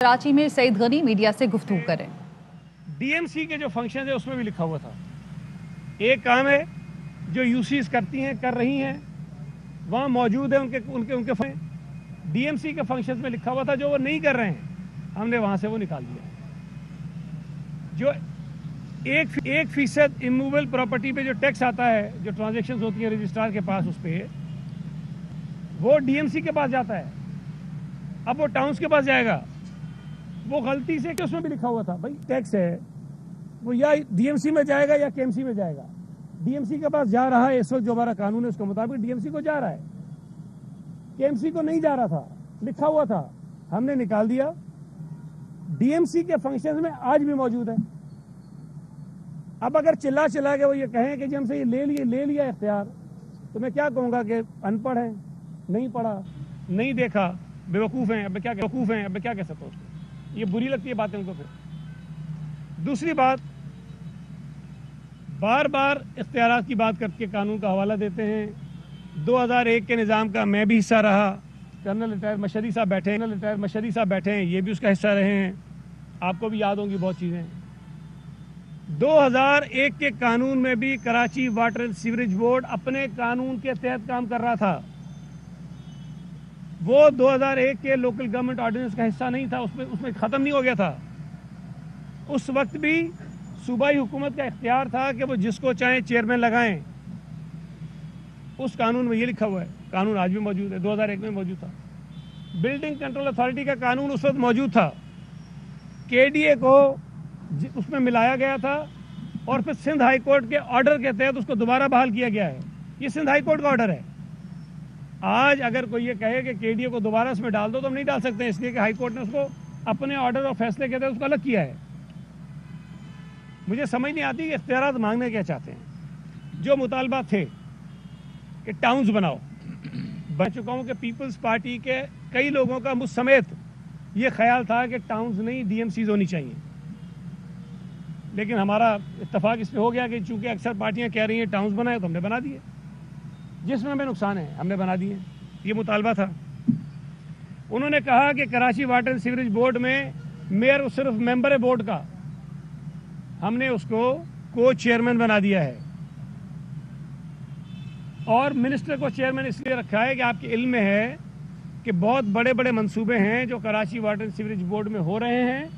कराची में सईद गनी मीडिया से गुफ्तगू करें। डीएमसी के जो फंक्शन है उसमें भी लिखा हुआ था, एक काम है जो यूसीज करती हैं, कर रही हैं, वहाँ मौजूद है उनके डीएमसी के फंक्शंस में लिखा हुआ था जो वो नहीं कर रहे हैं, हमने वहाँ से वो निकाल दिया। जो 1% इमूवेबल प्रॉपर्टी पे जो टैक्स आता है, जो ट्रांजैक्शंस होती हैं रजिस्ट्रार के पास, उस पे वो डीएमसी के पास जाता है। अब वो टाउन्स के पास जाएगा, वो गलती से, कि उसमें भी लिखा हुआ था भाई टैक्स है, वो या डीएमसी में जाएगा या केएमसी में जाएगा। डीएमसी के पास जा रहा है इस वक्त, जो हमारा कानून है उसके मुताबिक डीएमसी को जा रहा है, केएमसी को नहीं जा रहा था, लिखा हुआ था, हमने निकाल दिया। डीएमसी के फंक्शंस में आज भी मौजूद है। अब अगर चिल्ला के वो ये कहें कि जी हमसे ये ले लिया इख्तियार, तो मैं क्या कहूँगा कि अनपढ़ है, नहीं पढ़ा, नहीं देखा, बेवकूफ़ हैं। अब क्या कह सकता हूँ उसको, ये बुरी लगती है बातें उनको। फिर दूसरी बात, बार बार इख्तियारात की बात करके कानून का हवाला देते हैं। 2001 के निज़ाम का मैं भी हिस्सा रहा, कर्नल रिटायर मशहरी साहब बैठे हैं, ये भी उसका हिस्सा रहे हैं, आपको भी याद होंगी बहुत चीज़ें। 2001 के कानून में भी Karachi water and sewerage board अपने कानून के तहत काम कर रहा था। वो 2001 के लोकल गवर्नमेंट ऑर्डिनेंस का हिस्सा नहीं था, उसमें ख़त्म नहीं हो गया था। उस वक्त भी सूबाई हुकूमत का इख्तियार था कि वो जिसको चाहे चेयरमैन लगाएं। उस कानून में ये लिखा हुआ है, कानून आज भी मौजूद है, 2001 में मौजूद था। बिल्डिंग कंट्रोल अथॉरिटी का कानून उस वक्त मौजूद था, केडीए को उसमें मिलाया गया था और फिर सिंध हाई कोर्ट के ऑर्डर के तहत उसको दोबारा बहाल किया गया है। ये सिंध हाई कोर्ट का ऑर्डर है। आज अगर कोई ये कहे कि केडीए को दोबारा उसमें डाल दो, तो हम नहीं डाल सकते, इसलिए कि हाई कोर्ट ने उसको अपने ऑर्डर और फैसले के तहत उसको अलग किया है। मुझे समझ नहीं आती कि इख्तियारात मांगने क्या चाहते हैं। जो मुतालबा थे कि टाउन्स बनाओ, बन चुका हूँ कि पीपल्स पार्टी के कई लोगों का मुझ समेत ये ख्याल था कि टाउन्स नहीं डीएमसीज होनी चाहिए, लेकिन हमारा इत्तेफाक इस पे हो गया कि चूंकि अक्सर पार्टियां कह रही हैं टाउन्स बनाए, तो हमने बना दिए। जिसमें हमें नुकसान है हमने बना दिए, ये मुतालबा था। उन्होंने कहा कि Karachi water and sewerage board में मेयर सिर्फ मेंबर है बोर्ड का, हमने उसको को चेयरमैन बना दिया है। और मिनिस्टर को चेयरमैन इसलिए रखा है कि आपके इल्म में है कि बहुत बड़े बड़े मंसूबे हैं जो Karachi water and sewerage board में हो रहे हैं,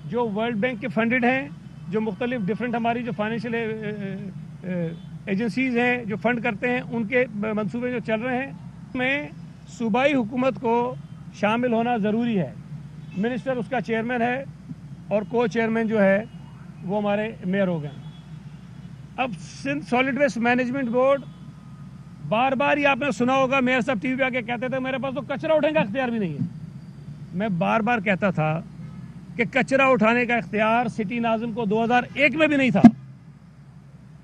जो वर्ल्ड बैंक के फंडेड हैं, जो मुख्तलिफ डिफरेंट हमारी जो फाइनेंशियल एजेंसीज हैं जो फंड करते हैं, उनके मंसूबे जो चल रहे हैं, में सूबाई हुकूमत को शामिल होना ज़रूरी है। मिनिस्टर उसका चेयरमैन है और को चेयरमैन जो है वो हमारे मेयर हो गए। अब Sindh solid waste management board, बार बार ही आपने सुना होगा, मेयर साहब टीवी पे आके कहते थे मेरे पास तो कचरा उठाने का इख्तियार भी नहीं है। मैं बार बार कहता था कि कचरा उठाने का इख्तियार सिटी नाज़िम को 2001 में भी नहीं था।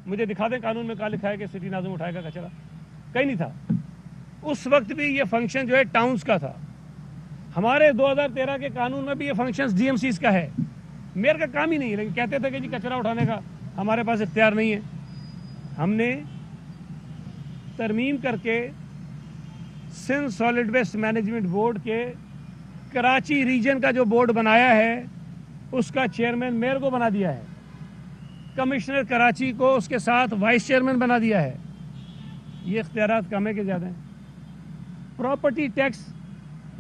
मुझे दिखा दें कानून में कहाँ लिखा है कि सिटी नाज़िम उठाएगा कचरा, कहीं नहीं था। उस वक्त भी ये फंक्शन जो है टाउन्स का था। हमारे 2013 के कानून में भी ये फंक्शन डीएमसीज का है, मेयर का काम ही नहीं है, लेकिन कहते थे कि जी कचरा उठाने का हमारे पास इख्तियार नहीं है। हमने तरमीम करके Sindh solid waste management board के कराची रीजन का जो बोर्ड बनाया है, उसका चेयरमैन मेयर को बना दिया है, कमिश्नर कराची को उसके साथ वाइस चेयरमैन बना दिया है। ये इख्तियारात कम है कि ज़्यादा हैं। प्रॉपर्टी टैक्स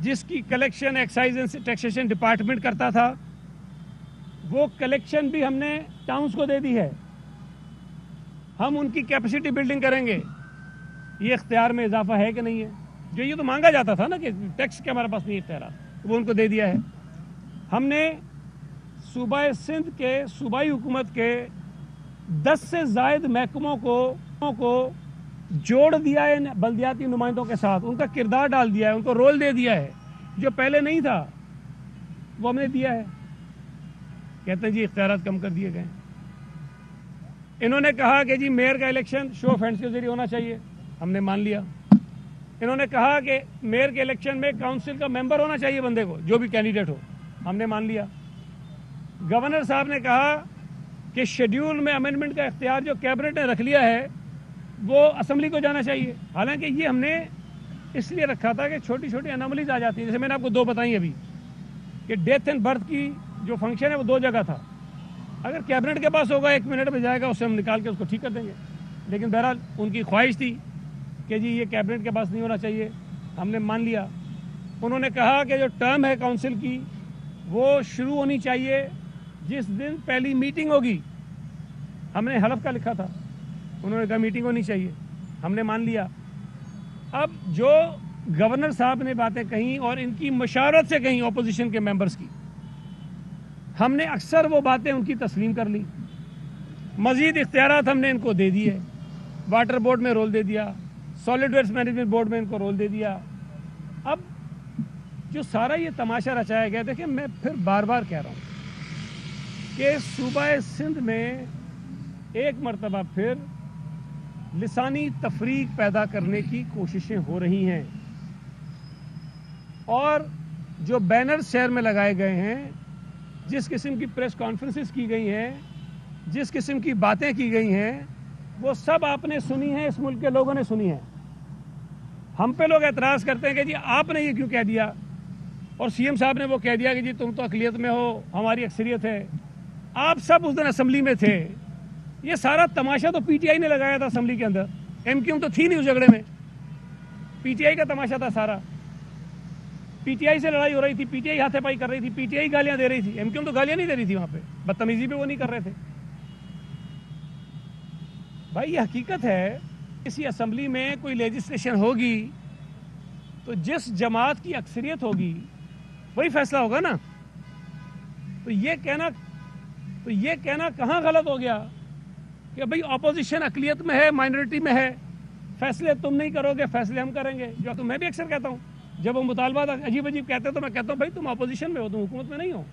जिसकी collection excise and taxation department करता था, वो कलेक्शन भी हमने टाउन्स को दे दी है। हम उनकी कैपेसिटी बिल्डिंग करेंगे। ये इख्तियार में इजाफा है कि नहीं है? जो ये तो मांगा जाता था ना कि टैक्स के हमारे पास नहीं इख्तियार, वो उनको दे दिया है। हमने सूबाए सिंध के सूबाई हुकूमत के 10 से ज़ायद महकमों को जोड़ दिया है बल्दियाती नुमाइंदों के साथ, उनका किरदार डाल दिया है, उनको रोल दे दिया है जो पहले नहीं था, वो हमने दिया है। कहते हैं जी इख्तियारात कम कर दिए गए। इन्होंने कहा कि जी मेयर का इलेक्शन शो ऑफ हैंड्स के जरिए होना चाहिए, हमने मान लिया। इन्होंने कहा कि मेयर के इलेक्शन में काउंसिल का मेंबर होना चाहिए बंदे को, जो भी कैंडिडेट हो, हमने मान लिया। गवर्नर साहब ने कहा कि शेड्यूल में अमेंडमेंट का इख्तियार जो कैबिनेट ने रख लिया है वो असेंबली को जाना चाहिए। हालांकि ये हमने इसलिए रखा था कि छोटी छोटी अनोमलीज आ जाती हैं, जैसे मैंने आपको 2 बताई अभी। कि डेथ एंड बर्थ की जो फंक्शन है वो 2 जगह था। अगर कैबिनेट के पास होगा 1 मिनट में जाएगा, उससे हम निकाल के उसको ठीक कर देंगे। लेकिन बहरहाल उनकी ख्वाहिश थी कि जी ये कैबिनेट के पास नहीं होना चाहिए, हमने मान लिया। उन्होंने कहा कि जो टर्म है काउंसिल की वो शुरू होनी चाहिए जिस दिन पहली मीटिंग होगी। हमने हलफ का लिखा था, उन्होंने कहा मीटिंग होनी चाहिए, हमने मान लिया। अब जो गवर्नर साहब ने बातें कही और इनकी मशावरत से कही ऑपोजिशन के मेंबर्स की, हमने अक्सर वो बातें उनकी तस्लीम कर ली। मजीद इख्तियारात हमने इनको दे दिए, वाटर बोर्ड में रोल दे दिया, सॉलिड वेस्ट मैनेजमेंट बोर्ड में इनको रोल दे दिया। अब जो सारा ये तमाशा रचाया गया, देखिए मैं फिर बार बार कह रहा हूँ कि सूबा सिंध में एक मरतबा फिर लिसानी तफरीक पैदा करने की कोशिशें हो रही हैं और जो बैनर शहर में लगाए गए हैं, जिस किस्म की प्रेस कॉन्फ्रेंसेस की गई हैं, जिस किस्म की बातें की गई हैं, वो सब आपने सुनी है, इस मुल्क के लोगों ने सुनी है। हम पे लोग एतराज़ करते हैं कि जी आपने ये क्यों कह दिया, और सीएम साहब ने वो कह दिया कि जी तुम तो अक़लियत में हो, हमारी अक्सरियत है। आप सब उस दिन असेंबली में थे। ये सारा तमाशा तो पीटीआई ने लगाया था असेंबली के अंदर, एमक्यूएम तो थी नहीं उस झगड़े में, पीटीआई का तमाशा था सारा। पीटीआई से लड़ाई हो रही थी, पीटीआई हाथापाई कर रही थी, पीटीआई गालियां दे रही थी, एमक्यूएम तो गालियां नहीं दे रही थी, वहां पे बदतमीजी पे वो नहीं कर रहे थे। भाई ये हकीकत है, किसी असेंबली में कोई लेजिस्लेशन होगी तो जिस जमात की अक्सरियत होगी वही फैसला होगा ना। तो ये कहना कहाँ गलत हो गया कि भाई ऑपोजिशन अक़लियत में है, माइनॉरिटी में है, फैसले तुम नहीं करोगे, फैसले हम करेंगे। जो तो मैं भी अक्सर कहता हूँ, जब वो मुतालबात अजीब अजीब कहते हैं तो मैं कहता हूँ भाई तुम अपोजिशन में हो, तुम हुकूमत में नहीं हो,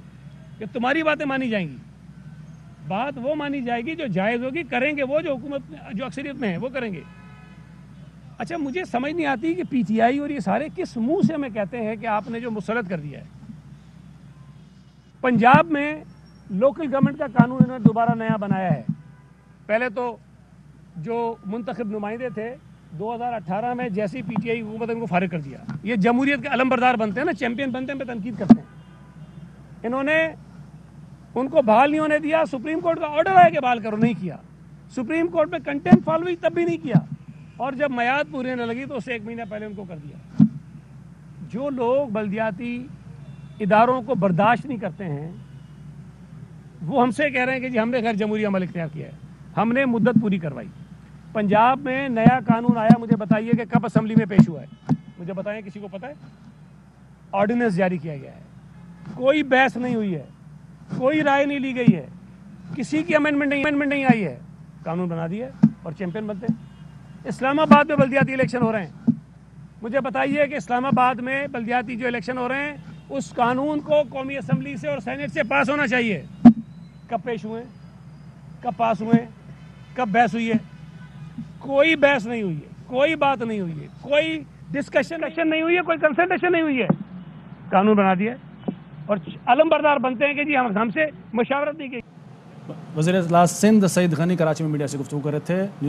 कि तुम्हारी बातें मानी जाएंगी। बात वो मानी जाएगी जो जायज़ होगी, करेंगे वो जो हुकूमत जो अक्सरियत में है वो करेंगे। अच्छा, मुझे समझ नहीं आती कि पीटीआई और ये सारे किस मुंह से हमें कहते हैं कि आपने जो मुसलत कर दिया है। पंजाब में लोकल गवर्नमेंट का कानून इन्होंने दोबारा नया बनाया है। पहले तो जो मुंतखब नुमाइंदे थे 2018 में जैसे ही पीटीआई हुकूमत इनको फारिग कर दिया। ये जमहूरियत के अलमबरदार बनते हैं ना, चैंपियन बनते हैं, पे तनकीद करते हैं। इन्होंने उनको बहाल नहीं होने दिया। सुप्रीम कोर्ट का ऑर्डर आया कि बहाल करो, नहीं किया। सुप्रीम कोर्ट में कंटेम्प्ट फॉल हुई, तब भी नहीं किया। और जब मयाद पूरी होने लगी तो उससे 1 महीना पहले उनको कर दिया। जो लोग बल्दियाती इदारों को बर्दाश्त नहीं करते हैं वो हमसे कह रहे हैं कि जी हमने गैर जमहूरी अमल इख्तियार किया है, हमने मुद्दत पूरी करवाई। पंजाब में नया कानून आया, मुझे बताइए कि कब असेंबली में पेश हुआ है, मुझे बताएं, किसी को पता है? ऑर्डिनेंस जारी किया गया है, कोई बहस नहीं हुई है, कोई राय नहीं ली गई है, किसी की अमेंडमेंट नहीं आई है, कानून बना दिया और चैंपियन बनते हैं। इस्लामाबाद में बल्दियाती इलेक्शन हो रहे हैं, मुझे बताइए कि इस्लामाबाद में बल्दियाती जो इलेक्शन हो रहे हैं उस कानून को कौमी असम्बली से और सेनेट से पास होना चाहिए। कब पेश हुए, कब पास हुए, कब बहस हुई है? कोई बहस नहीं हुई है, कोई बात नहीं हुई है, कोई डिस्कशन नहीं हुई है, कोई कंसल्टेशन नहीं हुई है, कानून बना दिया और अलमबरदार बनते हैं कि जी हमसे मशावरत नहीं की। वज़ीर इत्तलात सिंध सईद गनी कराची में मीडिया से गुफ्तगू कर रहे थे।